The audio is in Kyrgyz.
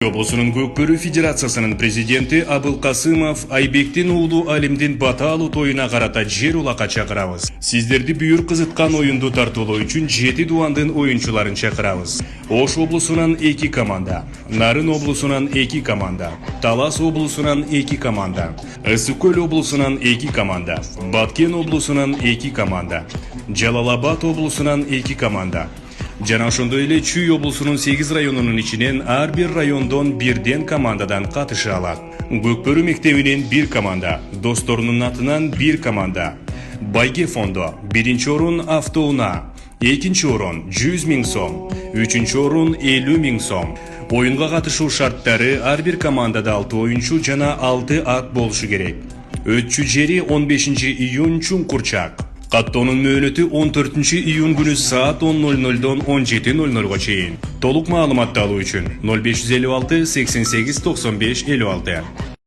Облусунун Көкбөрү Федерациясынын президенти Абылкасымов Айбектин уулу Алимдин бата алуу тоюна карата жер улакка чакырабыз. Сиздерди бүйүр кызыткан оюнду тартуулоо үчүн 7 дубандын оюнчуларын чакырабыз. Ош облусунан 2 команда, Нарын облусунан 2 команда, Талас облусунан 2 команда, Ысык Көл облусунан 2 команда, Баткен облусунан 2 команда, Жалал-Абад облусунан 2 команда. Жана ошондой эле Чүй облусунун 8 районунун ичинен ар бир райондон бирден командадан катыша алат. Көкбөрү мектебинен 1 команда, досторунун атынан 1 команда. Байге фондо 1-чи орун автоунаа, 2-чи орун 100 000 сом, 3-чү орун 50 000 сом. Оюнга катышуу шарттары ар бир командада 6 оюнчу жана 6 ат болушу керек. Өтчү жери 15 июнь Чуңкурчак. Каттоонун мөөнөтү 14 июнь күнү саат 10:00дон 17:00 чейин. Толук маалыматты алуу үчүн 0556 88 95 56.